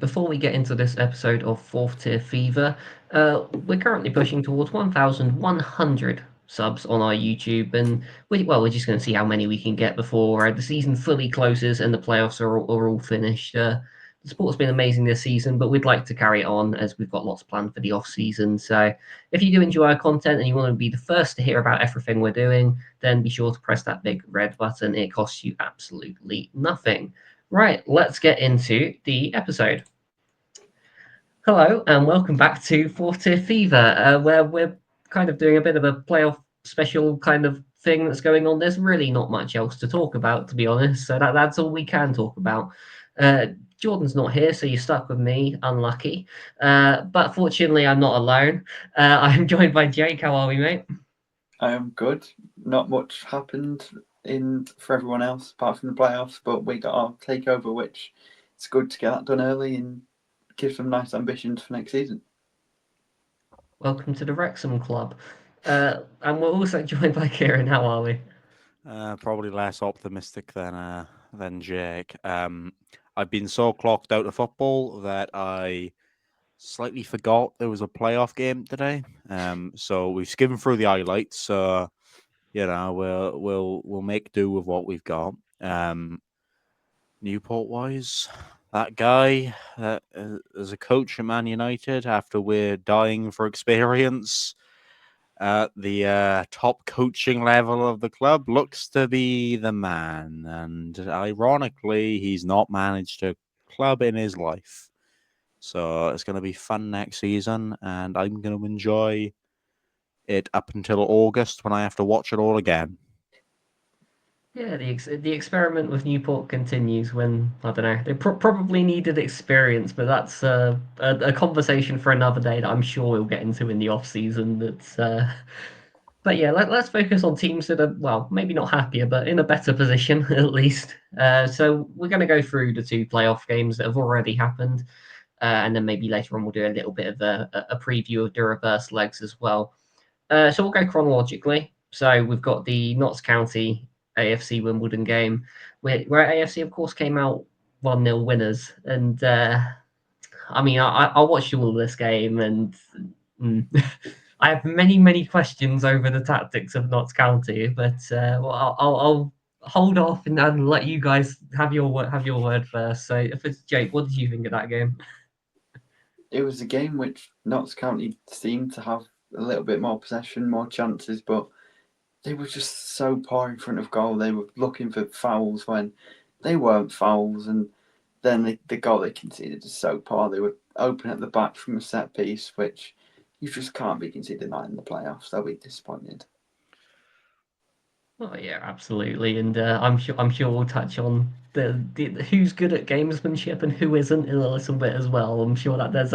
before we get into this episode of Fourth Tier Fever, we're currently pushing towards 1,100 subs on our YouTube, and we're just going to see how many we can get before the season fully closes and the playoffs are all finished. The sport's been amazing this season, but we'd like to carry it on as we've got lots planned for the off season. So if you do enjoy our content and you want to be the first to hear about everything we're doing, then be sure to press that big red button. It costs you absolutely nothing. Right, let's get into the episode. Hello, and welcome back to Fourth Tier Fever, where we're kind of doing a bit of a playoff special kind of thing that's going on. There's really not much else to talk about, to be honest, so that's all we can talk about. Uh, Jordan's not here, so you're stuck with me, unlucky. But fortunately, I'm not alone. I'm joined by Jake. How are we, mate? I am good. Not much happened for everyone else apart from the playoffs, but we got our takeover, which it's good to get that done early and give some nice ambitions for next season. Welcome to the Wrexham Club. And we're also joined by Kieran. How are we? Probably less optimistic than Jake. I've been so clocked out of football that I slightly forgot there was a playoff game today. So we've skimmed through the highlights. So we'll make do with what we've got. Newport wise, that guy as a coach at Man United after we're dying for experience at the top coaching level of the club looks to be the man. And ironically, he's not managed a club in his life. So it's going to be fun next season, and I'm going to enjoy it up until August when I have to watch it all again. Yeah, the experiment with Newport continues when, I don't know, they probably needed experience, but that's a conversation for another day that I'm sure we'll get into in the off season. But yeah, let's focus on teams that are, well, maybe not happier, but in a better position at least. So we're going to go through the two playoff games that have already happened, and then maybe later on we'll do a little bit of a preview of the reverse legs as well. So we'll go chronologically. So we've got the Notts County AFC Wimbledon game, where AFC, of course, came out 1-0 winners. And I mean, I watched all this game, and I have many questions over the tactics of Notts County. But well, I'll hold off and let you guys have your word first. So if it's Jake, what did you think of that game? It was a game which Notts County seemed to have a little bit more possession, more chances, but they were just so poor in front of goal. They were looking for fouls when they weren't fouls, and then the goal they conceded is so poor. They were open at the back from a set piece, which you just can't be conceding that in the playoffs. They'll be disappointed. Oh yeah, absolutely, and I'm sure we'll touch on the who's good at gamesmanship and who isn't in a little bit as well. I'm sure that there's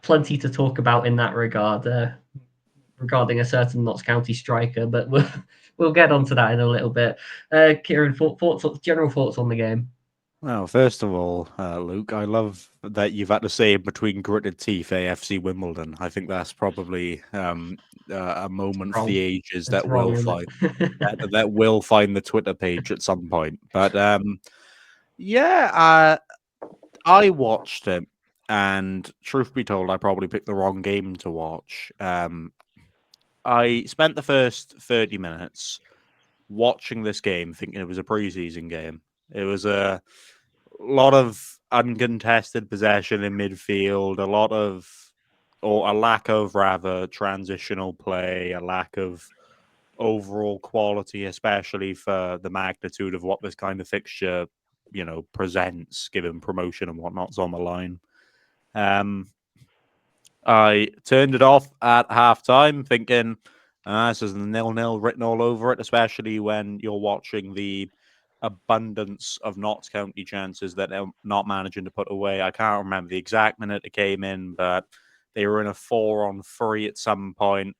plenty to talk about in that regard regarding a certain Notts County striker, but we'll get onto that in a little bit. Kieran, general thoughts on the game? Well, first of all, Luke, I love that you've had to say between gritted teeth AFC Wimbledon. I think that's probably a moment for the Wrong. ages It's that wrong, will isn't find it? that will find the Twitter page at some point. But yeah, I watched it, and truth be told, I probably picked the wrong game to watch. I spent the first 30 minutes watching this game thinking it was a preseason game. It was a lot of uncontested possession in midfield, or a lack of rather transitional play, a lack of overall quality, especially for the magnitude of what this kind of fixture, presents, given promotion and whatnot's on the line. I turned it off at halftime, thinking this is 0-0 written all over it, especially when you're watching the abundance of Notts County chances that they're not managing to put away. I can't remember the exact minute it came in, but they were in a 4-on-3 at some point.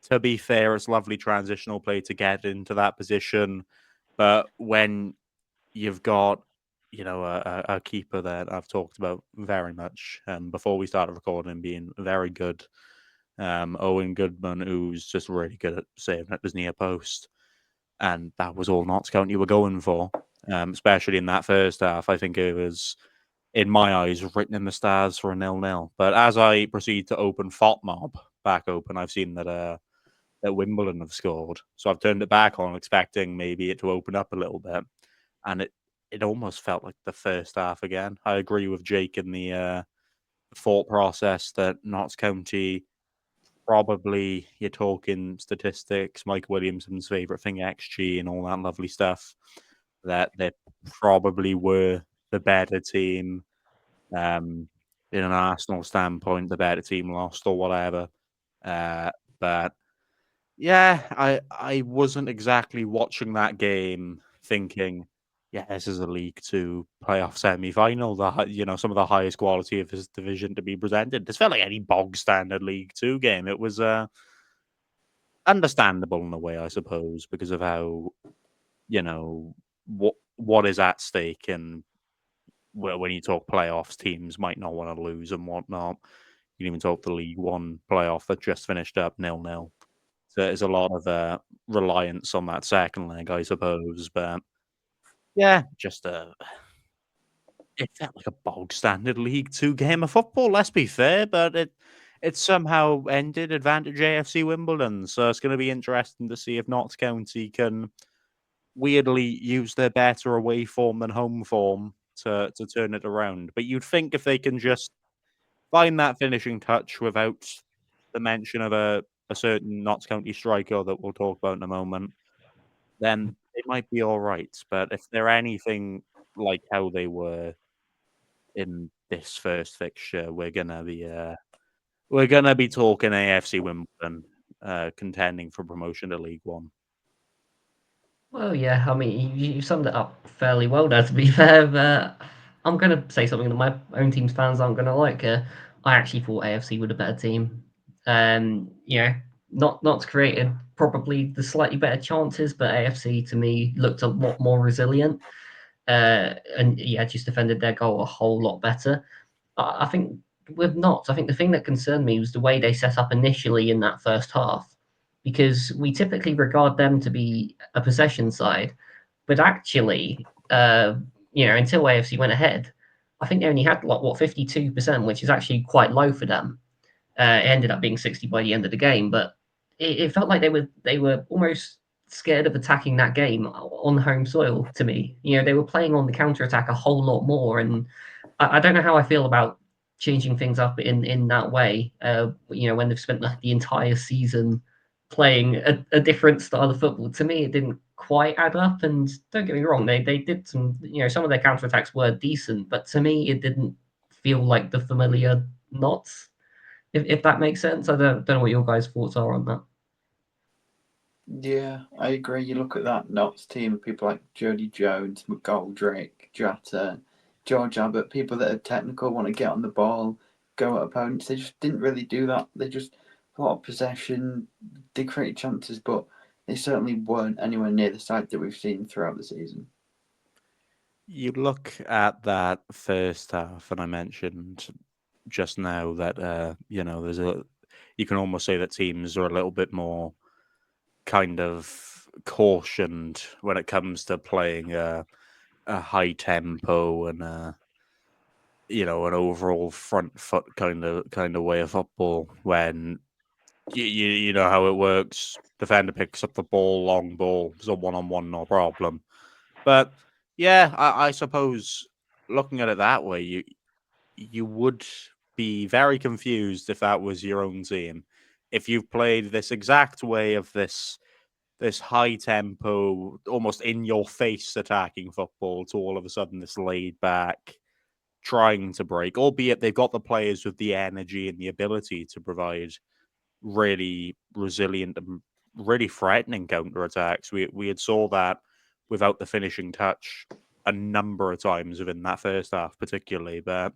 To be fair, it's lovely transitional play to get into that position, but when you've got a keeper that I've talked about very much before we started recording, being very good, Owen Goodman, who's just really good at saving at his near post. And that was all Notts County were going for, especially in that first half. I think it was in my eyes, written in the stars for a 0-0. But as I proceed to open FOTMob back open, I've seen that Wimbledon have scored. So I've turned it back on, expecting maybe it to open up a little bit. And it almost felt like the first half again. I agree with Jake in the thought process that Notts County, probably, you're talking statistics, Mike Williamson's favourite thing, XG, and all that lovely stuff, that they probably were the better team. In an Arsenal standpoint, the better team lost or whatever. But yeah, I wasn't exactly watching that game thinking, yeah, this is a League Two playoff semi-final. Some of the highest quality of his division to be presented. This felt like any bog standard League Two game. It was understandable in a way, I suppose, because of how what is at stake, and when you talk playoffs, teams might not want to lose and whatnot. You can even talk the League One playoff that just finished up 0-0. So there's a lot of reliance on that second leg, I suppose. But yeah, just it felt like a bog standard League Two game of football. Let's be fair, but it somehow ended advantage AFC Wimbledon. So it's going to be interesting to see if Notts County can weirdly use their better away form than home form to turn it around. But you'd think if they can just find that finishing touch without the mention of a certain Notts County striker that we'll talk about in a moment, then they might be all right. But if they're anything like how they were in this first fixture, we're gonna be talking AFC Wimbledon, contending for promotion to League One. Well, yeah, I mean, you summed it up fairly well there, to be fair. But I'm going to say something that my own team's fans aren't going to like. I actually thought AFC were the better team. Not created probably the slightly better chances, but AFC to me looked a lot more resilient. And yeah, just defended their goal a whole lot better. I think with Notts, I think the thing that concerned me was the way they set up initially in that first half, because we typically regard them to be a possession side, but actually, until AFC went ahead, I think they only had 52%, which is actually quite low for them. It ended up being 60 by the end of the game, but it felt like they were almost scared of attacking that game on home soil. To me, they were playing on the counter attack a whole lot more, and I don't know how I feel about changing things up in that way. When they've spent the entire season playing a different style of football. To me, it didn't quite add up. And don't get me wrong, they did some of their counterattacks were decent, but to me, it didn't feel like the familiar Knots. If that makes sense, I don't know what your guys' thoughts are on that. Yeah, I agree. You look at that Notts team, people like Jody Jones, McGoldrick, Jatta, George Abbott, people that are technical, want to get on the ball, go at opponents. They just didn't really do that. They just a lot of possession, did create chances, but they certainly weren't anywhere near the side that we've seen throughout the season. You look at that first half, and I mentioned just now that you can almost say that teams are a little bit more kind of cautioned when it comes to playing a high tempo and an overall front foot kind of way of football. When you know how it works, defender picks up the ball, long ball, it's a 1-on-1, no problem. But yeah, I suppose looking at it that way, you would be very confused if that was your own team. If you've played this exact way of this high tempo, almost in your face attacking football, to all of a sudden this laid back, trying to break, albeit they've got the players with the energy and the ability to provide really resilient and really threatening counterattacks. We had saw that without the finishing touch a number of times within that first half, particularly. But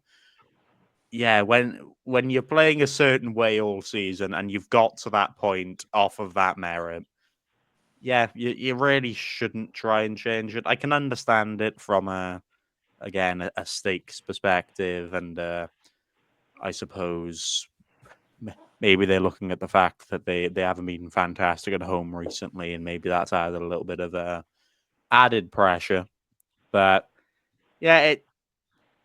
yeah, when you're playing a certain way all season and you've got to that point off of that merit, yeah, you really shouldn't try and change it. I can understand it from a stakes perspective, and I suppose maybe they're looking at the fact that they haven't been fantastic at home recently, and maybe that's added a little bit of added pressure. But yeah,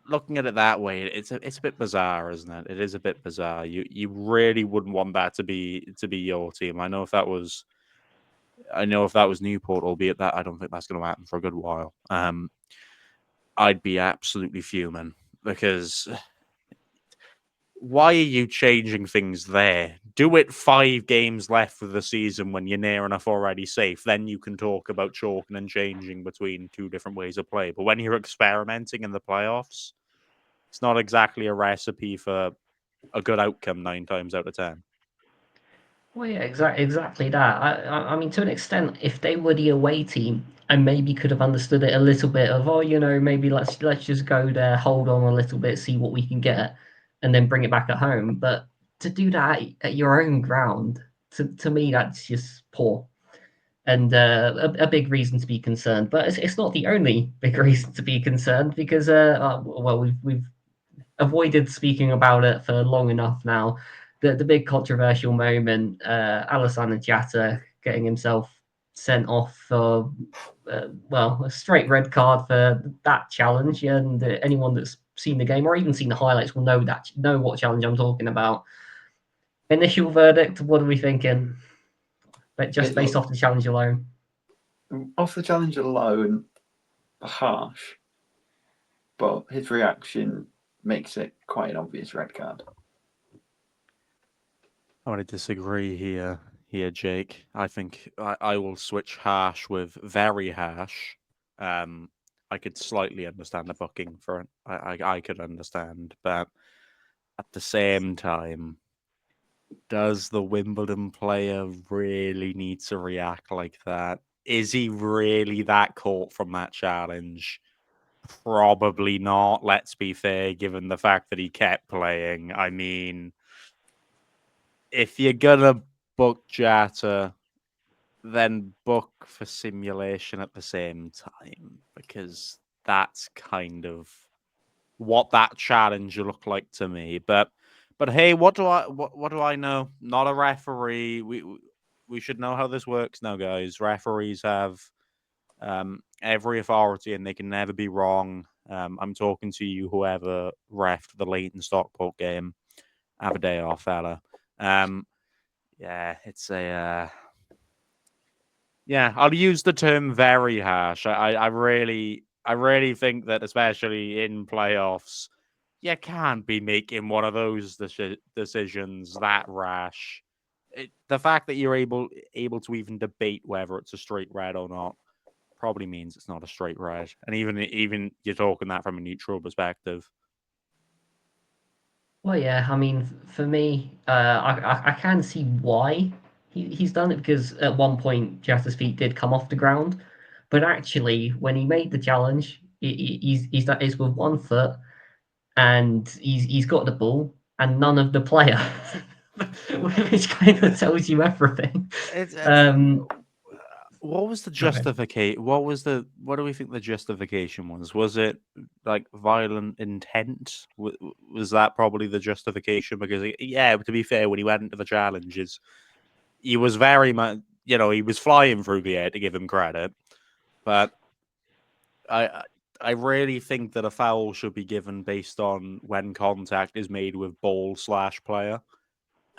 looking at it that way, it's a bit bizarre, isn't it? It is a bit bizarre. You really wouldn't want that to be your team. I know if that was Newport, albeit that I don't think that's going to happen for a good while. I'd be absolutely fuming because why are you changing things there? Do it 5 games left of the season when you're near enough already safe. Then you can talk about chalking and changing between 2 different ways of play. But when you're experimenting in the playoffs, it's not exactly a recipe for a good outcome 9 times out of 10. Well, yeah, exactly that. I mean, to an extent, if they were the away team, I maybe could have understood it a little bit of, oh, maybe let's just go there, hold on a little bit, see what we can get, and then bring it back at home. But to do that at your own ground, to me, that's just poor, and a big reason to be concerned. But it's not the only big reason to be concerned because, well, we've avoided speaking about it for long enough now. The big controversial moment, Alassana Jatta getting himself sent off for, well, a straight red card for that challenge. And anyone that's seen the game or even seen the highlights will know what challenge I'm talking about. Initial verdict, what are we thinking? But just based off the challenge alone. Off the challenge alone, harsh, but his reaction makes it quite an obvious red card. I want to disagree here, Jake. I think I will switch harsh with very harsh. I could slightly understand the booking for it. I could understand, but at the same time, does the Wimbledon player really need to react like that? Is he really that caught from that challenge? Probably not, let's be fair, given the fact that he kept playing. I mean, if you're gonna book Jatta, then book for simulation at the same time, because that's kind of what that challenge looked like to me. But hey, what do I know? Not a referee. We should know how this works now, guys. Referees have every authority and they can never be wrong. I'm talking to you, whoever ref the Leighton Stockport game. Have a day off, fella. Yeah, it's a. Yeah, I'll use the term very harsh. I really think that, especially in playoffs, you can't be making one of those decisions that rash. The fact that you're able to even debate whether it's a straight red or not probably means it's not a straight red. And even you're talking that from a neutral perspective. Well, yeah, I mean, for me, I can see why he's done it because at one point Jatta's feet did come off the ground, but actually when he made the challenge, he's with 1 foot and he's got the ball and none of the player, which kind of tells you everything. What was the justification? What do we think the justification was? Was it like violent intent? Was that probably the justification? Because yeah, to be fair, when he went into the challenges, he was very much, he was flying through the air, to give him credit. But I really think that a foul should be given based on when contact is made with ball/player.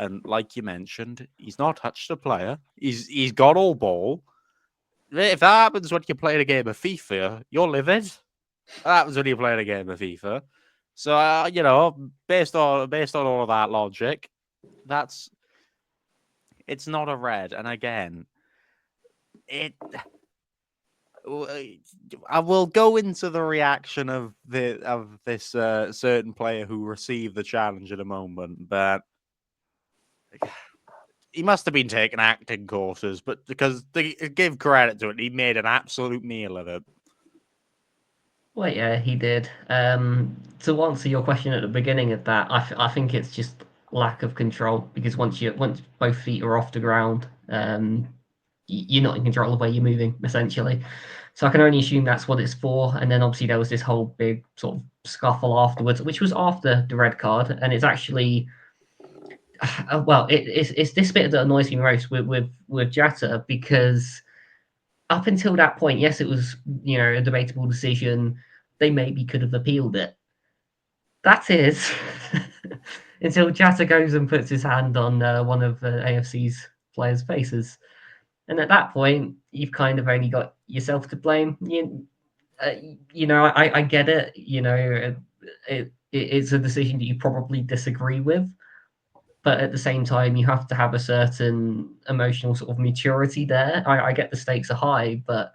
And like you mentioned, he's not touched the player. He's got all ball. If that happens when you play a game of FIFA, you're livid. That happens when you play a game of FIFA. So based on all of that logic, it's not a red. And again, I will go into the reaction of this certain player who received the challenge in a moment, but he must have been taking acting courses, but because to give credit to it, he made an absolute meal of it. Well, yeah, he did. To answer your question at the beginning of that, I think it's just lack of control because once both feet are off the ground, you're not in control of where you're moving essentially. So I can only assume that's what it's for. And then obviously there was this whole big sort of scuffle afterwards, which was after the red card, and it's actually. Well, it's this bit that annoys me most with Jatta because up until that point, yes, it was a debatable decision. They maybe could have appealed it, That is until Jatta goes and puts his hand on one of AFC's players' faces. And at that point, you've kind of only got yourself to blame. Uh, I get it. It's a decision that you probably disagree with, but at the same time, you have to have a certain emotional sort of maturity there. I get the stakes are high, but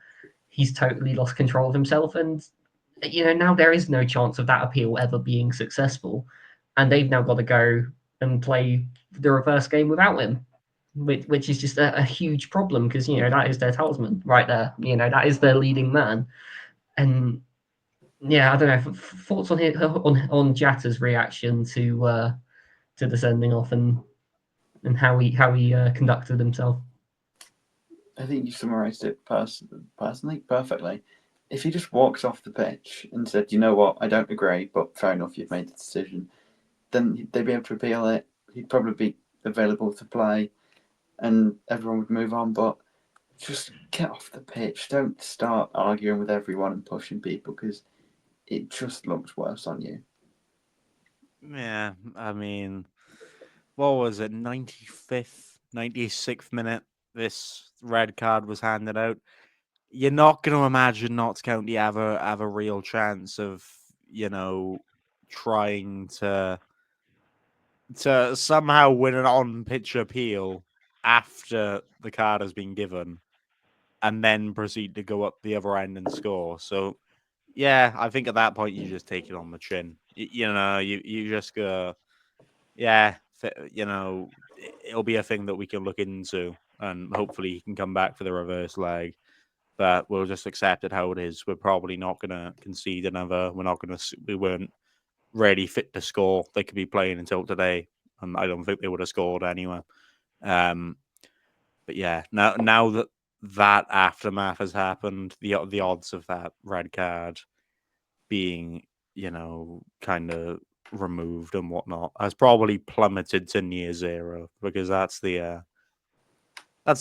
he's totally lost control of himself, and now there is no chance of that appeal ever being successful, and they've now got to go and play the reverse game without him, which is just a huge problem because that is their talisman right there. That is their leading man, and yeah, I don't know. Thoughts on Jatta's reaction to the sending off and how he conducted himself. I think you summarised it personally perfectly. If he just walks off the pitch and said, "You know what, I don't agree, but fair enough, you've made the decision," then they'd be able to appeal it. He'd probably be available to play, and everyone would move on. But just get off the pitch. Don't start arguing with everyone and pushing people because it just looks worse on you. Yeah, I mean, what was it? 95th, 96th minute. This red card was handed out. You're not going to imagine Notts County have a real chance of trying to somehow win an on-pitch appeal after the card has been given, and then proceed to go up the other end and score. So, yeah, I think at that point you just take it on the chin. You just go, yeah, it'll be a thing that we can look into, and hopefully he can come back for the reverse leg. But we'll just accept it how it is. We're probably not going to concede another. We weren't really fit to score. They could be playing until today, and I don't think they would have scored anyway. But yeah, now that aftermath has happened, the odds of that red card being kind of removed and whatnot has probably plummeted to near zero, because that's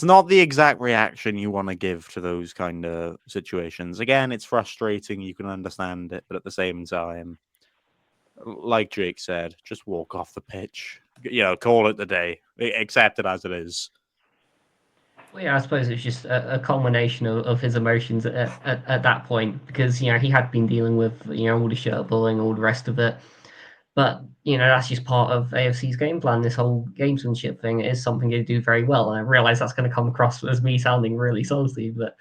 not the exact reaction you want to give to those kind of situations. Again, it's frustrating. You can understand it, but at the same time, like Jake said, just walk off the pitch. Call it the day. Accept it as it is. Well, yeah, I suppose it's just a culmination of his emotions at that point because he had been dealing with all the shirt bullying, all the rest of it. But that's just part of AFC's game plan. This whole gamesmanship thing is something they do very well, and I realise that's going to come across as me sounding really salty, but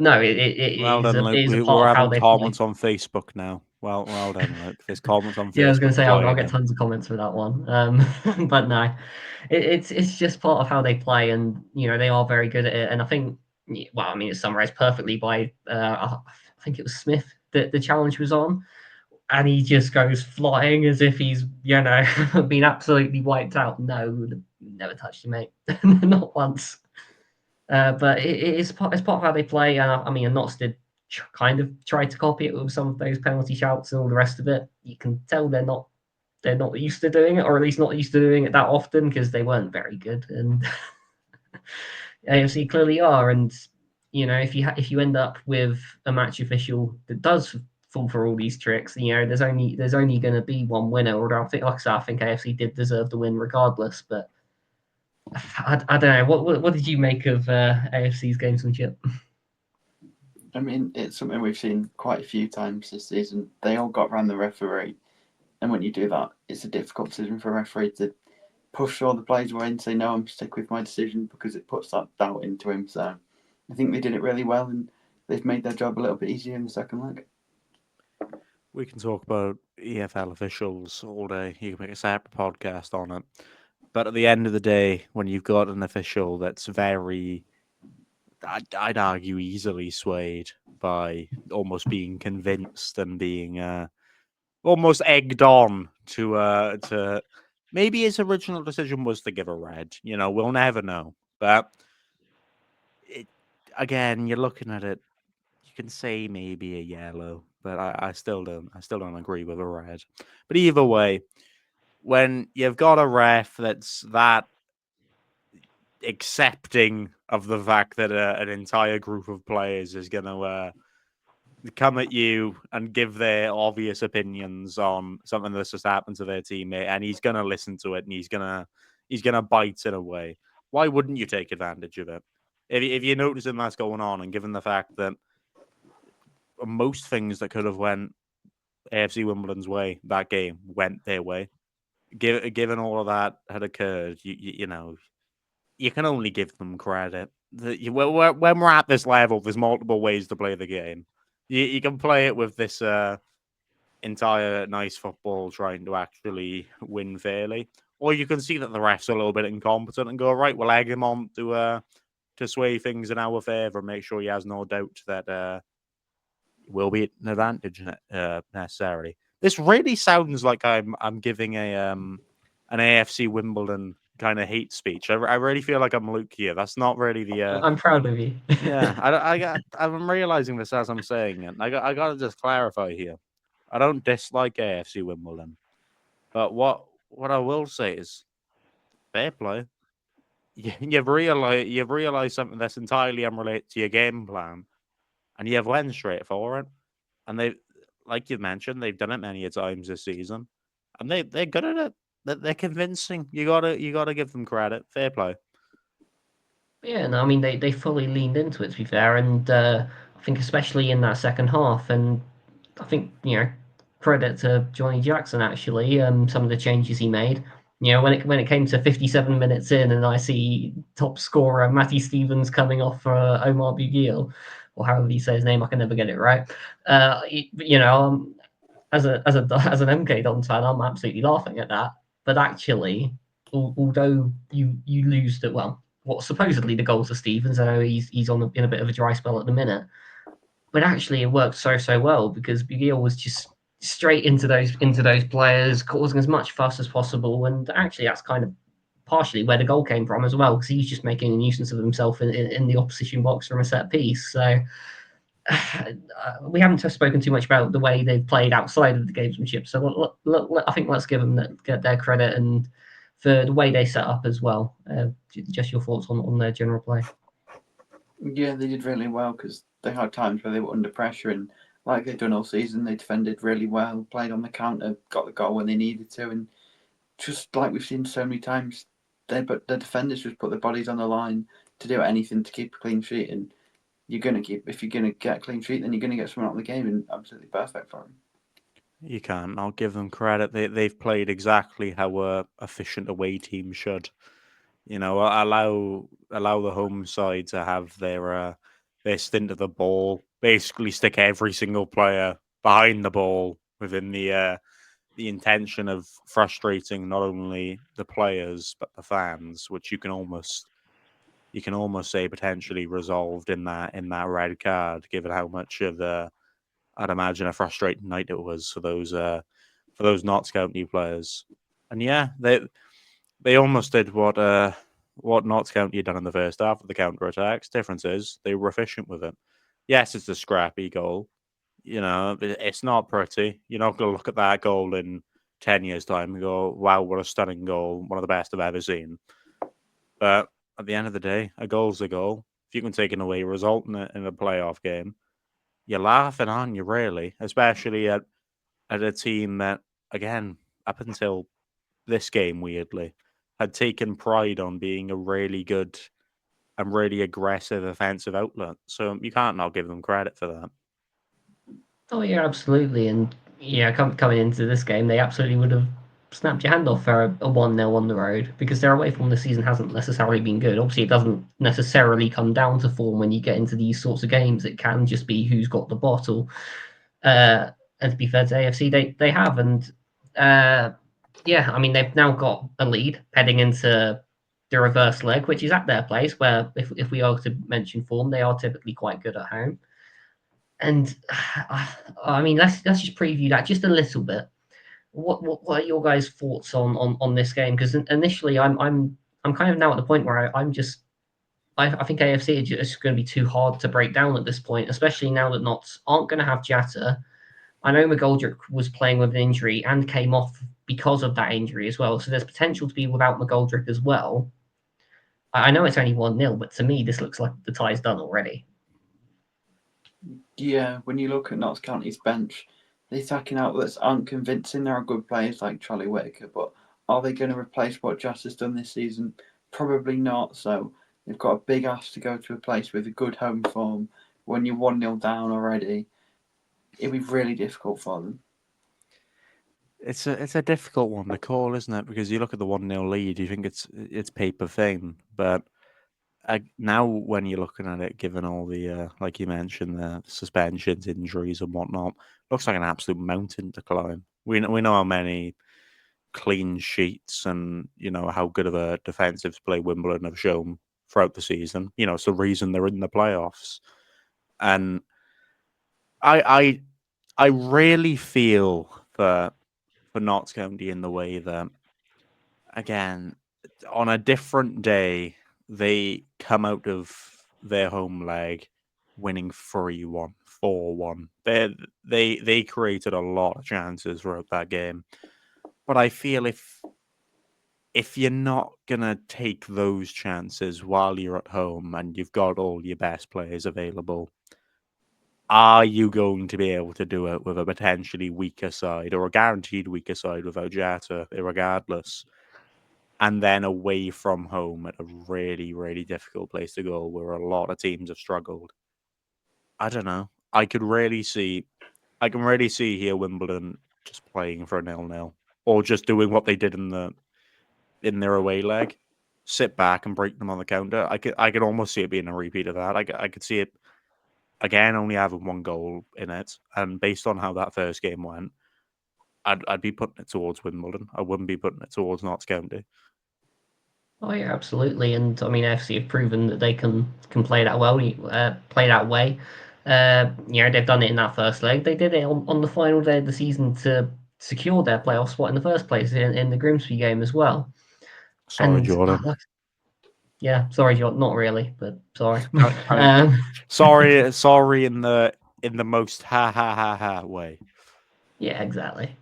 no, it Well is done, Luke. a We're part of how having they play. comments on Facebook now. Well done, Luke. There's comments on Facebook. Yeah, I was going to say I'll get them. tons of comments for that one. But no, it's just part of how they play, and they are very good at it. And I think, well, I mean, it's summarized perfectly by I think it was Smith that the challenge was on, and he just goes flying as if he's been absolutely wiped out. No, never touched him, mate, not once. But it's part of how they play. And I mean, Notts did kind of try to copy it with some of those penalty shouts and all the rest of it. You can tell they're not used to doing it, or at least not used to doing it that often because they weren't very good. And AFC clearly are. And if you end up with a match official that does fall for all these tricks, there's only going to be one winner. Or I think, like I said, I think AFC did deserve the win regardless. But I don't know. What did you make of AFC's gamesmanship? I mean, it's something we've seen quite a few times this season. They all got around the referee, and when you do that, it's a difficult decision for a referee to push all the players away and say, "No, I'm stick with my decision," because it puts that doubt into him. So I think they did it really well, and they've made their job a little bit easier in the second leg. We can talk about EFL officials all day. You can make a separate podcast on it. But at the end of the day, when you've got an official that's very, I'd argue, easily swayed by almost being convinced and being almost egged on to maybe his original decision was to give a red. We'll never know. But again, you're looking at it. You can say maybe a yellow, but I still don't agree with a red. But either way, when you've got a ref that's that accepting of the fact that an entire group of players is going to come at you and give their obvious opinions on something that's just happened to their teammate, and he's gonna listen to it and he's gonna bite in a way. Why wouldn't you take advantage of it? If you're noticing that's going on, and given the fact that most things that could have went AFC Wimbledon's way, that game went their way. Given all of that had occurred, you know, you can only give them credit. When we're at this level, there's multiple ways to play the game. You can play it with this entire nice football, trying to actually win fairly, or you can see that the ref's a little bit incompetent and go, right, we'll egg him on to sway things in our favour, and make sure he has no doubt that will be an advantage necessarily. This really sounds like I'm giving an AFC Wimbledon kind of hate speech. I really feel like I'm Luke here. That's not really the. I'm proud of you. I'm realizing this as I'm saying it. I got to just clarify here. I don't dislike AFC Wimbledon, but what I will say is fair play. You've realized something that's entirely unrelated to your game plan, and you've went straight for it. And they, like you mentioned, they've done it many a times this season, and they're good at it. They're convincing. You gotta give them credit. Fair play. Yeah, no, I mean they fully leaned into it, to be fair, and I think especially in that second half, and I think credit to Johnnie Jackson actually, some of the changes he made. When it came to 57 minutes in, and I see top scorer Matty Stevens coming off for Omar Bugil, or however you say his name, I can never get it right. As an MK Dons fan, I'm absolutely laughing at that. But actually, although you lose that, well, what supposedly the goals of Stevens, I know he's in a bit of a dry spell at the minute, but actually it worked so well because Bugil was just straight into those players, causing as much fuss as possible, and actually that's kind of partially where the goal came from as well, because he's just making a nuisance of himself in the opposition box from a set piece. So we haven't spoken too much about the way they've played outside of the gamesmanship. So I think let's give them their credit and for the way they set up as well. Just your thoughts on their general play. Yeah, they did really well because they had times where they were under pressure, and like they've done all season, they defended really well, played on the counter, got the goal when they needed to, and just like we've seen so many times, the defenders just put their bodies on the line to do anything to keep a clean sheet, and if you're gonna get a clean sheet, then you're gonna get someone out of the game, and absolutely perfect for them. You can. I'll give them credit. They've played exactly how a efficient away team should. Allow the home side to have their stint of the ball. Basically, stick every single player behind the ball within the intention of frustrating not only the players but the fans, which you can almost say potentially resolved in that red card, given how much of I'd imagine a frustrating night it was for those Notts County players. And yeah, they almost did what Notts County had done in the first half of the counter attacks. Difference is they were efficient with it. Yes, it's a scrappy goal. It's not pretty. You're not going to look at that goal in 10 years' time and go, "Wow, what a stunning goal! One of the best I've ever seen." But at the end of the day, a goal's a goal. If you can take an away result in a playoff game, you're laughing, aren't you? Really, especially at a team that, again, up until this game, weirdly, had taken pride on being a really good and really aggressive offensive outlet. So you can't not give them credit for that. Oh yeah, absolutely. And yeah, coming into this game, they absolutely would have snapped your hand off for a 1-0 on the road because their away form this season hasn't necessarily been good. Obviously, it doesn't necessarily come down to form when you get into these sorts of games. It can just be who's got the bottle. And to be fair to AFC, they have. And yeah, I mean, they've now got a lead heading into the reverse leg, which is at their place, where if we are to mention form, they are typically quite good at home. And I mean, let's just preview that just a little bit. What are your guys' thoughts on this game? Because initially, I'm kind of now at the point where I think AFC is just going to be too hard to break down at this point, especially now that Notts aren't going to have Jatta. I know McGoldrick was playing with an injury and came off because of that injury as well, so there's potential to be without McGoldrick as well. I know it's only 1-0, but to me, this looks like the tie's done already. Yeah, when you look at Notts County's bench, the attacking outlets aren't convincing. There are good players like Charlie Whitaker, but are they going to replace what Jatta's done this season? Probably not. So they've got a big ask to go to a place with a good home form. When you're 1-0 down already, it'd be really difficult for them. It's a difficult one to call, isn't it? Because you look at the 1-0 lead, you think it's paper thin, but now when you're looking at it, given all the like you mentioned, the suspensions, injuries, and whatnot, looks like an absolute mountain to climb. We know how many clean sheets and how good of a defensive play Wimbledon have shown throughout the season. It's the reason they're in the playoffs, and I really feel for Notts County in the way that, again, on a different day, they come out of their home leg winning 3-1, 4-1. They created a lot of chances throughout that game. But I feel if you're not gonna take those chances while you're at home and you've got all your best players available, are you going to be able to do it with a potentially weaker side or a guaranteed weaker side without Jatta, regardless? And then away from home at a really, really difficult place to go where a lot of teams have struggled. I don't know. I can really see here Wimbledon just playing for a 0-0 or just doing what they did in their away leg, sit back and break them on the counter. I could almost see it being a repeat of that. I could see it again only having one goal in it, and based on how that first game went, I'd be putting it towards Wimbledon. I wouldn't be putting it towards Notts County. Oh yeah, absolutely. And I mean, AFC have proven that they can play that well, play that way. They've done it in that first leg. They did it on the final day of the season to secure their playoff spot in the first place in the Grimsby game as well. Sorry, And Jordan. yeah, sorry, not really, but sorry. Sorry in the most ha ha ha ha way. Yeah, exactly.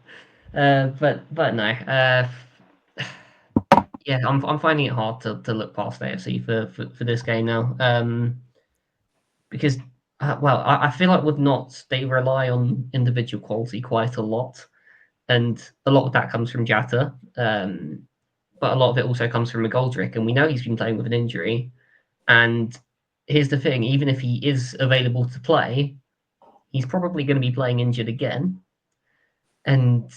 But no. Yeah, I'm finding it hard to look past AFC for this game now. Because I feel like with Notts they rely on individual quality quite a lot, and a lot of that comes from Jatta. But a lot of it also comes from McGoldrick, and we know he's been playing with an injury. And here's the thing: even if he is available to play, he's probably going to be playing injured again, and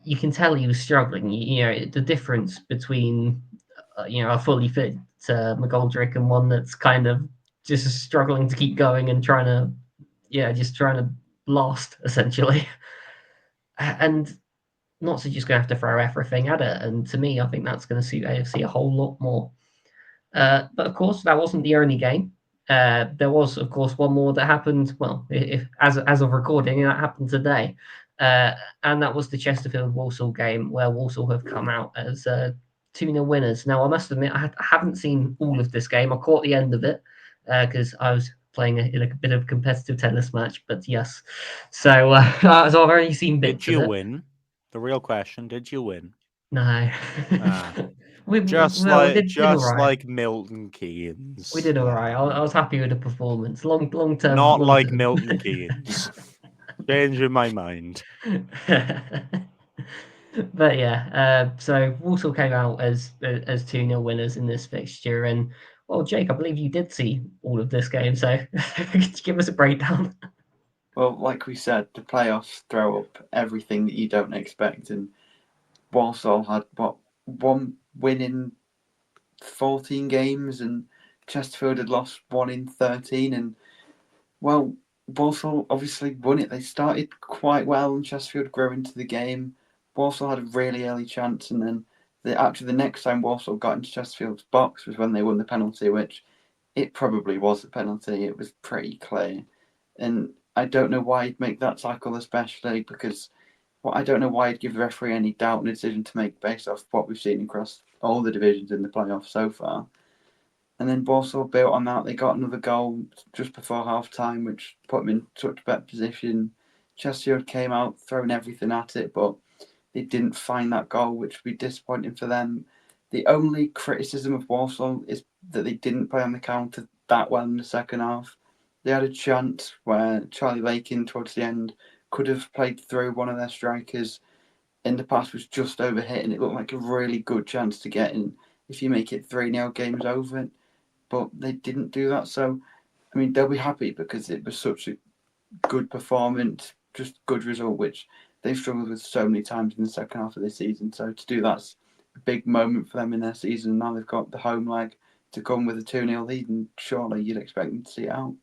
you can tell he was struggling. The difference between a fully fit McGoldrick and one that's kind of just struggling to keep going and trying to last essentially. And Notts are just going to have to throw everything at it. And to me, I think that's going to suit AFC a whole lot more. But of course, that wasn't the only game. There was, of course, one more that happened. Well, as of recording, that happened today, and that was the Chesterfield Walsall game, where Walsall have come out as 2-0 winners. Now, I must admit, I haven't seen all of this game. I caught the end of it because I was playing in a bit of a competitive tennis match. But yes, so so I've already seen bits Did you of it. win? The real question: did you win? No. Ah. we Just did all right. like Milton Keynes. We did all right. I was happy with the performance. Long term. Not Long like term. Milton Keynes. Changing my mind. But yeah, so Walsall came out as 2-0 winners in this fixture, and well, Jake, I believe you did see all of this game, so could you give us a breakdown? Well, like we said, the playoffs throw up everything that you don't expect, and Walsall had one win in 14 games, and Chesterfield had lost 1 in 13, and well, Walsall obviously won it. They started quite well, and Chesterfield grew into the game. Walsall had a really early chance, and then the next time Walsall got into Chesterfield's box was when they won the penalty, which it probably was a penalty. It was pretty clear, and I don't know why he'd make that tackle, especially because I don't know why he'd give the referee any doubt in a decision to make based off what we've seen across all the divisions in the playoffs so far. And then Walsall built on that. They got another goal just before half time, which put them in such better position. Chesterfield came out throwing everything at it, but they didn't find that goal, which would be disappointing for them. The only criticism of Walsall is that they didn't play on the counter that well in the second half. They had a chance where Charlie Lakin towards the end could have played through one of their strikers. In the past was just overhit, and it looked like a really good chance to get in. If you make it 3-0, game's over. But they didn't do that. So, I mean, they'll be happy because it was such a good performance, just good result, which they've struggled with so many times in the second half of this season. So to do that's a big moment for them in their season. Now they've got the home leg to come with a 2-0 lead, and surely you'd expect them to see it out.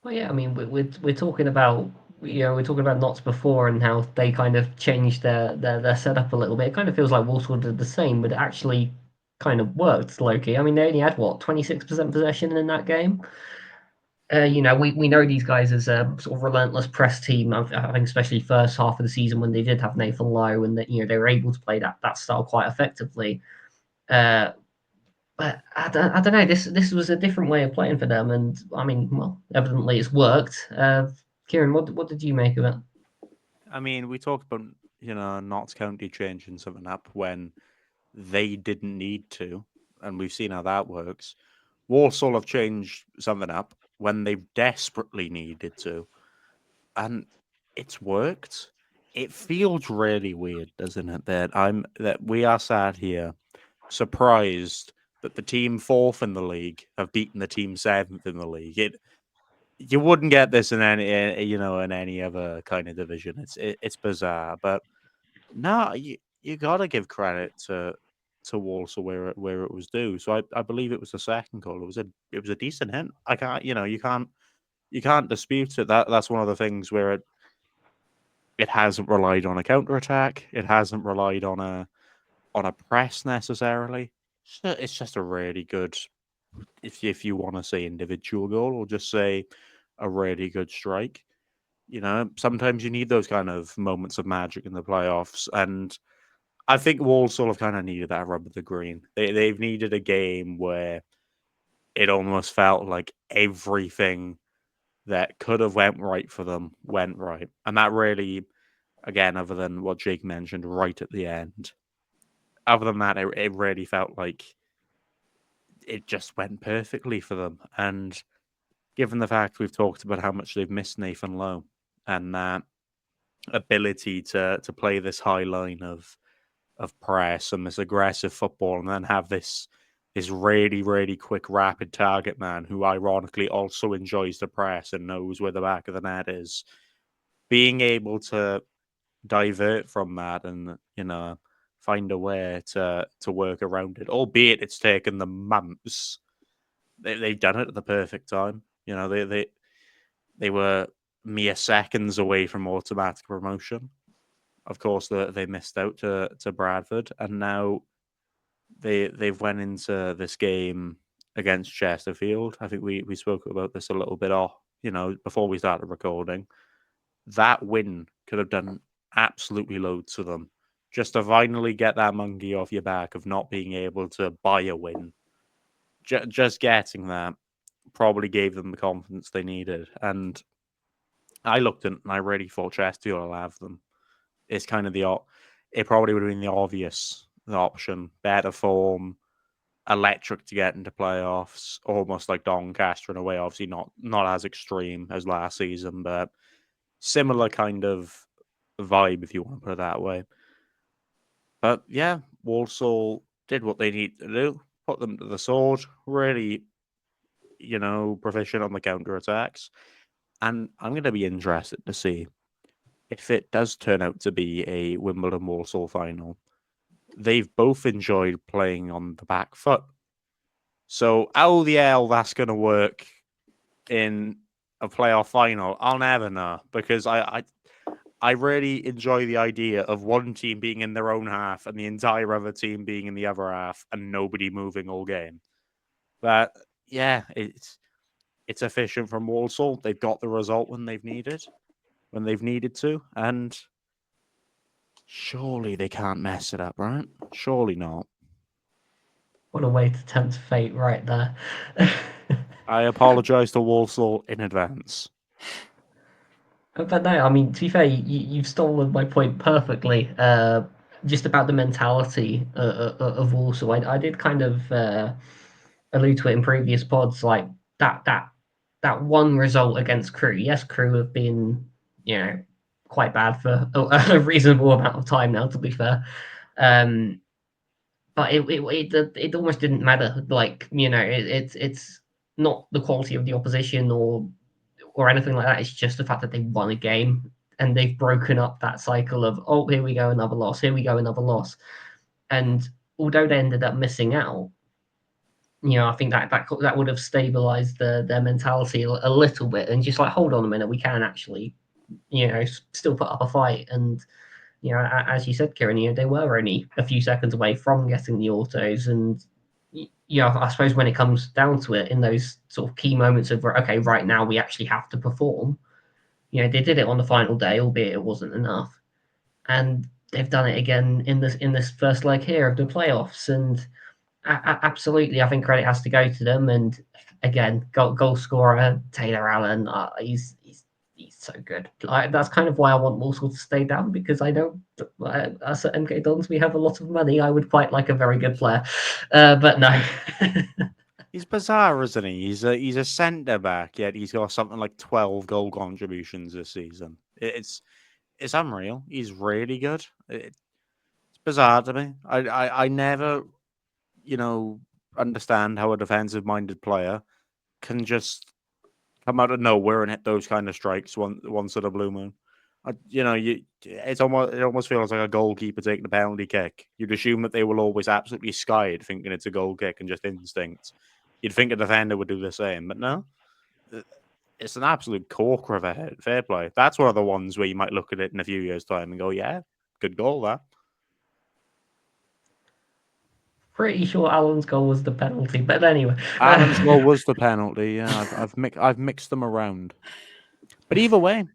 Well, yeah, I mean, we're talking about we're talking about Notts before and how they kind of changed their setup a little bit. It kind of feels like Walsall did the same, but it actually kind of worked, Loki. I mean, they only had what 26% possession in that game. We know these guys as a sort of relentless press team. I think especially first half of the season when they did have Nathan Lowe and that they were able to play that style quite effectively. But I don't know. This was a different way of playing for them, and I mean, well, evidently it's worked. Keiron, what did you make of it? I mean, we talked about Notts County changing something up when they didn't need to, and we've seen how that works. Walsall have changed something up when they've desperately needed to, and it's worked. It feels really weird, doesn't it? That we are sat here surprised that the team fourth in the league have beaten the team seventh in the league. You wouldn't get this in any other kind of division. It's bizarre, but no, you gotta give credit to Walsall where it was due. So I believe it was the second goal. It was a decent hit. I can't you can't dispute it. That's one of the things where it hasn't relied on a counter attack. It hasn't relied on a press necessarily. It's just a really good, if you want to say individual goal or just say a really good strike. Sometimes you need those kind of moments of magic in the playoffs, and I think Walsall have kind of needed that rub of the green. They've needed a game where it almost felt like everything that could have went right for them went right, and that really, again, other than what Jake mentioned right at the end, other than that, it really felt like it just went perfectly for them. And given the fact we've talked about how much they've missed Nathan Lowe and that ability to play this high line of press and this aggressive football, and then have this really, really quick, rapid target man who ironically also enjoys the press and knows where the back of the net is. Being able to divert from that and find a way to work around it, albeit it's taken them months. They've done it at the perfect time. They were mere seconds away from automatic promotion. Of course, they missed out to Bradford, and now they've went into this game against Chesterfield. I think we spoke about this a little bit before we started recording. That win could have done absolutely loads to them. Just to finally get that monkey off your back of not being able to buy a win. Just getting that probably gave them the confidence they needed. And I looked at it and I really thought Chesterfield will have them. It's kind of it probably would have been the obvious option. Better form, electric to get into playoffs, almost like Doncaster in a way. Obviously not as extreme as last season, but similar kind of vibe, if you want to put it that way. But yeah, Walsall did what they need to do, put them to the sword, really, proficient on the counter attacks. And I'm going to be interested to see if it does turn out to be a Wimbledon Walsall final. They've both enjoyed playing on the back foot. So how the hell that's going to work in a playoff final, I'll never know, because I really enjoy the idea of one team being in their own half and the entire other team being in the other half and nobody moving all game. But yeah, it's efficient from Walsall. They've got the result when they've needed to, and surely they can't mess it up, right? Surely not. What a way to tempt fate, right there. I apologise to Walsall in advance. But no, I mean, to be fair, you've stolen my point perfectly. Just about the mentality of Walsall. I did kind of allude to it in previous pods, like that that one result against Crewe. Yes, Crewe have been, quite bad for a reasonable amount of time now, to be fair. But it almost didn't matter. Like, it's not the quality of the opposition or anything like that. It's just the fact that they won a game and they've broken up that cycle of, oh, here we go, another loss, here we go, another loss. And although they ended up missing out, I think that would have stabilized their mentality a little bit and just like, hold on a minute, we can actually, still put up a fight. And, as you said, Kieran, they were only a few seconds away from getting the autos. And, I suppose when it comes down to it, in those sort of key moments of, okay, right now we actually have to perform, they did it on the final day, albeit it wasn't enough. And they've done it again in this first leg here of the playoffs. And absolutely, I think credit has to go to them. And again, goal scorer Taylor Allen, he's so good. That's kind of why I want Walsall to stay down, because I know us at MK Dons, we have a lot of money. I would quite like a very good player, but no. He's bizarre, isn't he? He's a centre back, yet he's got something like 12 goal contributions this season. It's unreal. He's really good. It's bizarre to me. I never, understand how a defensive-minded player can just come out of nowhere and hit those kind of strikes once at a blue moon. It almost feels like a goalkeeper taking a penalty kick. You'd assume that they will always absolutely sky it, thinking it's a goal kick and just instinct. You'd think a defender would do the same, but no. It's an absolute corker of a head. Fair play. That's one of the ones where you might look at it in a few years' time and go, yeah, good goal, that. Pretty sure Allen's goal was the penalty, but anyway. Allen's goal was the penalty. Yeah, I've mixed them around. But either way.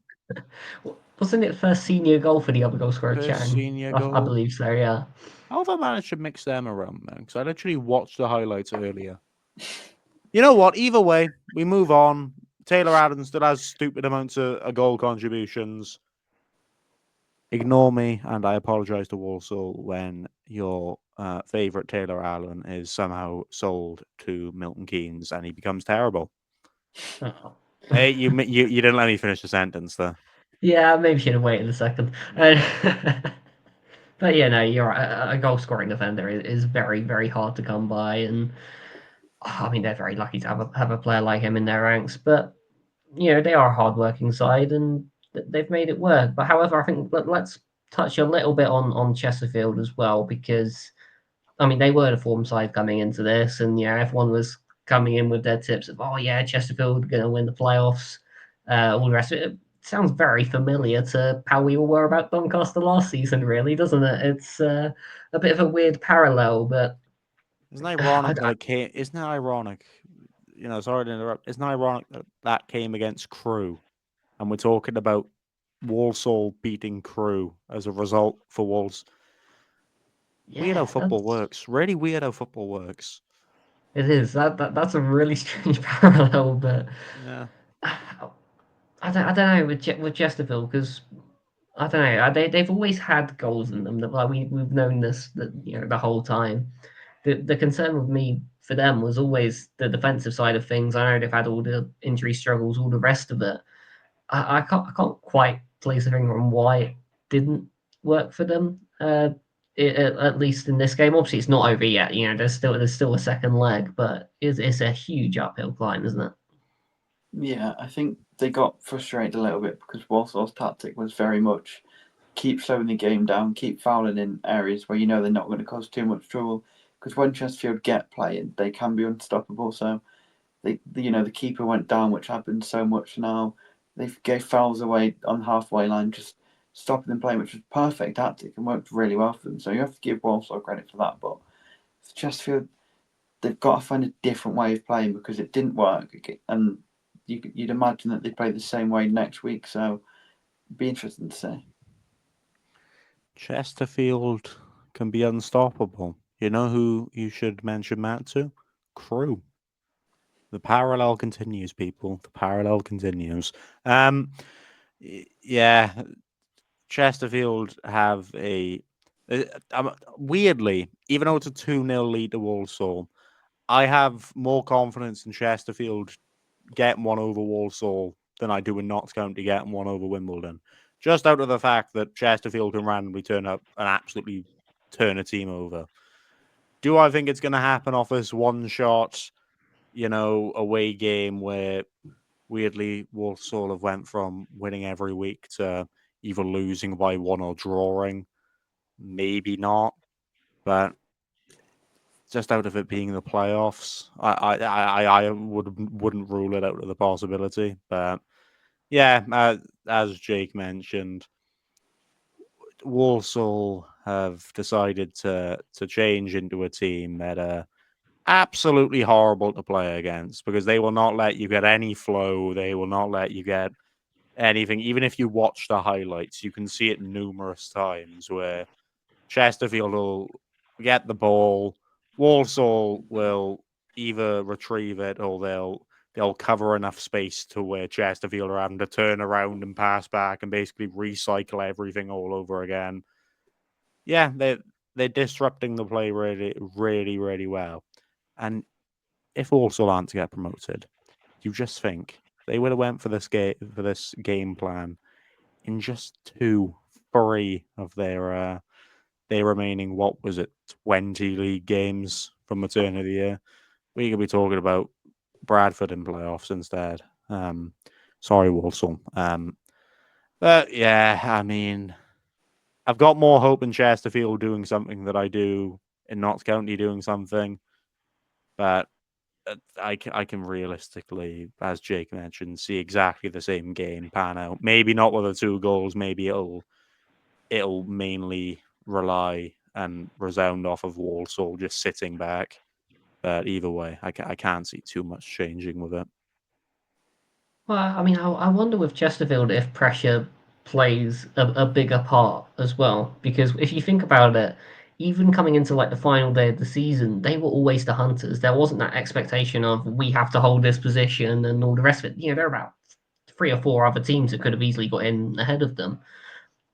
Wasn't it first senior goal for the other goal scorer, Chang? Senior goal? I believe so, yeah. How have I managed to mix them around, man? Because I literally watched the highlights earlier. You know what? Either way, we move on. Taylor Allen still has stupid amounts of goal contributions. Ignore me, and I apologise to Walsall when your favourite Taylor Allen is somehow sold to Milton Keynes and he becomes terrible. Oh. Hey, you didn't let me finish the sentence there. Yeah, maybe should have waited a second. But yeah, no, you're right. A goal scoring defender is very, very hard to come by, and I mean they're very lucky to have a player like him in their ranks. But they are a hard-working side, and they've made it work. But however, I think let's touch a little bit on Chesterfield as well, because I mean they were the form side coming into this, and everyone was coming in with their tips of, oh yeah, Chesterfield going to win the playoffs, all the rest of it. Sounds very familiar to how we all were about Doncaster last season, really, doesn't it? It's a bit of a weird parallel, but isn't it ironic that it came? Isn't it ironic? Sorry to interrupt. Isn't it ironic that came against Crewe, and we're talking about Walsall beating Crewe as a result for Wolves? Weird how football works. Really weird how football works. It is. That's a really strange parallel, but yeah. I don't know with Chesterfield, because I don't know. They've always had goals in them. Like we've known this the whole time. The concern with me for them was always the defensive side of things. I know they've had all the injury struggles, all the rest of it. I can't quite place a finger on why it didn't work for them. At least in this game, obviously it's not over yet. There's still a second leg, but it's a huge uphill climb, isn't it? Yeah, I think they got frustrated a little bit because Walsall's tactic was very much keep slowing the game down, keep fouling in areas where they're not going to cause too much trouble. Because when Chesterfield get playing, they can be unstoppable. So the keeper went down, which happens so much now. They gave fouls away on halfway line, just stopping them playing, which was perfect tactic and worked really well for them. So you have to give Walsall credit for that. But for Chesterfield, they've got to find a different way of playing because it didn't work. And you'd imagine that they play the same way next week. So it'd be interesting to see. Chesterfield can be unstoppable. You know who you should mention that to? Crewe. The parallel continues, people. The parallel continues. Yeah, Chesterfield have weirdly, even though it's a 2-0 lead to Walsall, I have more confidence in Chesterfield getting one over Walsall than I do in Notts County getting one over Wimbledon. Just out of the fact that Chesterfield can randomly turn up and absolutely turn a team over. Do I think it's going to happen off this one shot, away game where weirdly Walsall have went from winning every week to either losing by one or drawing? Maybe not, but just out of it being the playoffs, I wouldn't rule it out of the possibility. But yeah, as Jake mentioned, Walsall have decided to change into a team that are absolutely horrible to play against because they will not let you get any flow. They will not let you get anything. Even if you watch the highlights, you can see it numerous times where Chesterfield will get the ball, Walsall will either retrieve it or they'll cover enough space to where Chesterfield are having to turn around and pass back and basically recycle everything all over again. Yeah, they're disrupting the play really, really, really well. And if Walsall aren't to get promoted, you just think they would have went for this game plan in just 3 of their remaining, what was it, 20 league games from the turn of the year. We could be talking about Bradford in playoffs instead. Sorry, Walsall. But yeah, I mean, I've got more hope in Chesterfield doing something that I do in Notts County doing something. But I can realistically, as Jake mentioned, see exactly the same game pan out. Maybe not with the 2 goals. Maybe it'll mainly rely and resound off of Walsall just sitting back. But either way, I can't see too much changing with it. Well, I mean, I wonder with Chesterfield if pressure plays a bigger part as well. Because if you think about it, even coming into like the final day of the season, they were always the hunters. There wasn't that expectation of we have to hold this position and all the rest of it. There are about 3 or 4 other teams that could have easily got in ahead of them,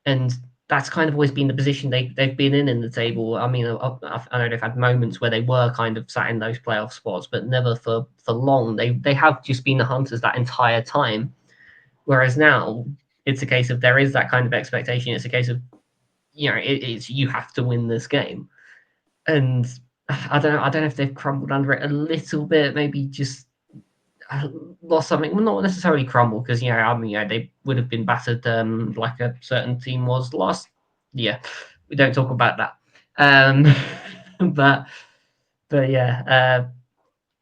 and that's kind of always been the position they've been in the table. I mean, I know they've had moments where they were kind of sat in those playoff spots, but never for long. They have just been the hunters that entire time. Whereas now it's a case of there is that kind of expectation. It's a case of it's you have to win this game, and I don't know if they've crumbled under it a little bit. Maybe just lost something. Well, not necessarily crumble because they would have been battered like a certain team was last. Yeah, we don't talk about that. But yeah,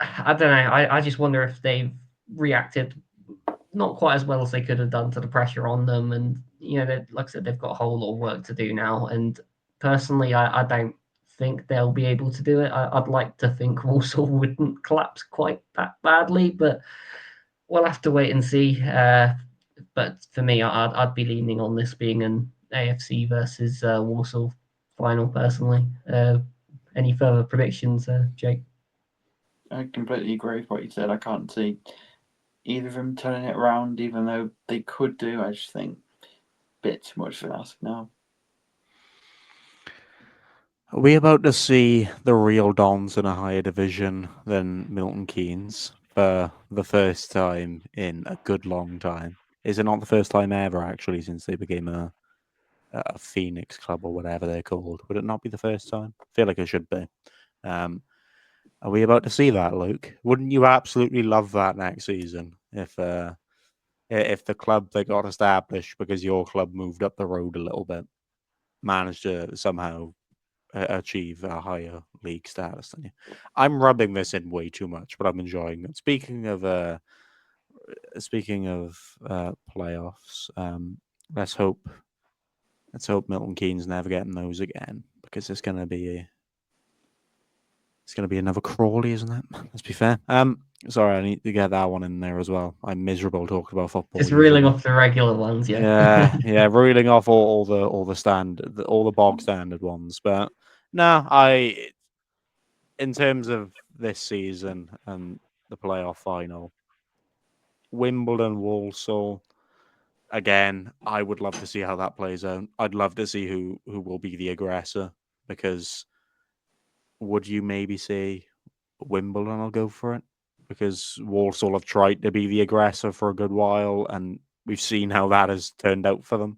I don't know. I just wonder if they've reacted not quite as well as they could have done to the pressure on them, and like I said, they've got a whole lot of work to do now. And personally, I don't think they'll be able to do it. I'd like to think Walsall wouldn't collapse quite that badly, but we'll have to wait and see. But for me, I'd be leaning on this being an AFC versus Walsall final personally. Any further predictions, Jake? I completely agree with what you said. I can't see either of them turning it around, even though they could do. I just think a bit too much for ask now. Are we about to see the real Dons in a higher division than Milton Keynes for the first time in a good long time? Is it not the first time ever, actually, since they became a Phoenix club or whatever they're called? Would it not be the first time? I feel like it should be. Are we about to see that, Luke? Wouldn't you absolutely love that next season if the club that got established because your club moved up the road a little bit managed to somehow achieve a higher league status than you? I'm rubbing this in way too much, but I'm enjoying it. Speaking of playoffs, let's hope Milton Keynes never getting those again because it's going to be another Crawley, isn't it? Let's be fair. Sorry, I need to get that one in there as well. I'm miserable talking about football. Just reeling off the regular ones, yeah, reeling off all the bog standard ones. But no, in terms of this season and the playoff final, Wimbledon, Walsall. Again, I would love to see how that plays out. I'd love to see who will be the aggressor because would you maybe say Wimbledon will go for it because Walsall have tried to be the aggressor for a good while, and we've seen how that has turned out for them.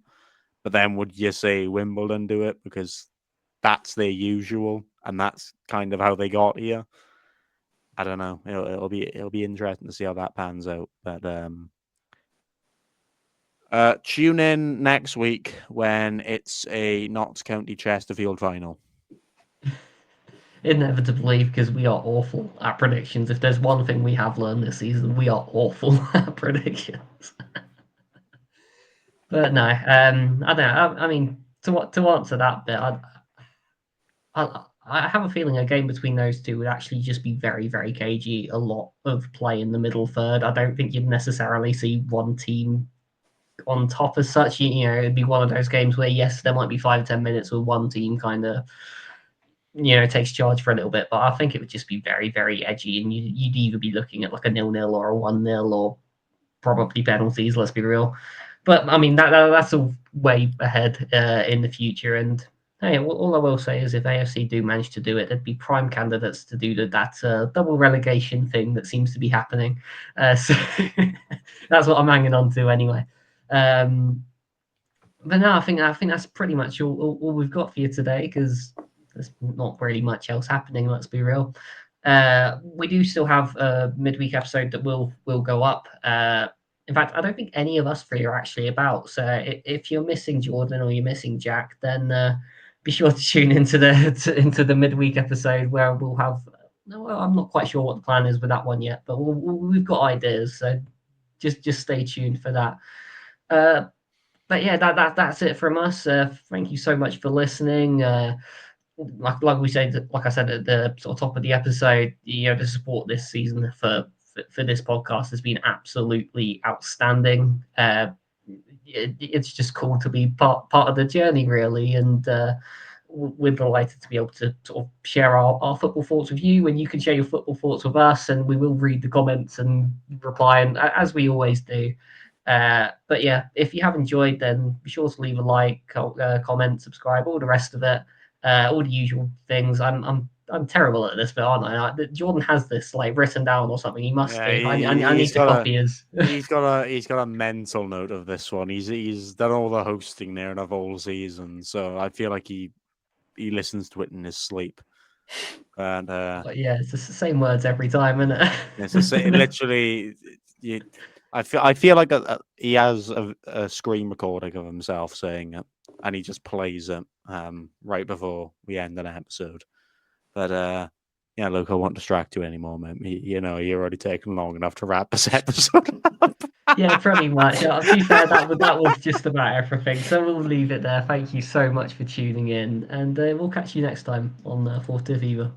But then would you say Wimbledon do it because that's their usual, and that's kind of how they got here? I don't know. It'll be interesting to see how that pans out. But tune in next week when it's a Notts County Chesterfield final. Inevitably, because we are awful at predictions. If there's one thing we have learned this season, we are awful at predictions. But no, I don't know. I mean, to answer that bit, I have a feeling a game between those two would actually just be very, very cagey. A lot of play in the middle third. I don't think you'd necessarily see one team on top as such. You know, it'd be one of those games where, yes, there might be 5 or 10 minutes where one team kind of, takes charge for a little bit, but I think it would just be very, very edgy, and you'd either be looking at like a 0-0 or a 1-0 or probably penalties, let's be real. But I mean, that's all way ahead in the future. And hey, all I will say is if AFC do manage to do it, they'd be prime candidates to do that double relegation thing that seems to be happening. So that's what I'm hanging on to anyway. But no, I think that's pretty much all we've got for you today, because there's not really much else happening. Let's be real. We do still have a midweek episode that will go up. In fact, I don't think any of us three are actually about. So if you're missing Jordan or you're missing Jack, then be sure to tune into the midweek episode where we'll have. No, I'm not quite sure what the plan is with that one yet, but we've got ideas. So just stay tuned for that. But yeah, that's it from us. Thank you so much for listening. Like we said, like I said at the sort of top of the episode, the support this season for this podcast has been absolutely outstanding. It's just cool to be part of the journey, really, and we're delighted to be able to sort of share our football thoughts with you, and you can share your football thoughts with us, and we will read the comments and reply, and as we always do. But yeah, if you have enjoyed, then be sure to leave a like, comment, subscribe, all the rest of it, all the usual things. I'm terrible at this, but aren't I? Jordan has this like written down or something. He must do. I need to copy his. He's got a mental note of this one. He's done all the hosting there of all season, so I feel like he listens to it in his sleep. And but yeah, it's the same words every time, isn't it? It's literally. I feel like he has a screen recording of himself saying it, and he just plays it right before we end an episode. But yeah, look, I won't distract you anymore, mate. You're already taking long enough to wrap this episode up. Yeah, pretty much. To be fair, that was just about everything. So we'll leave it there. Thank you so much for tuning in, and we'll catch you next time on Forte Viva.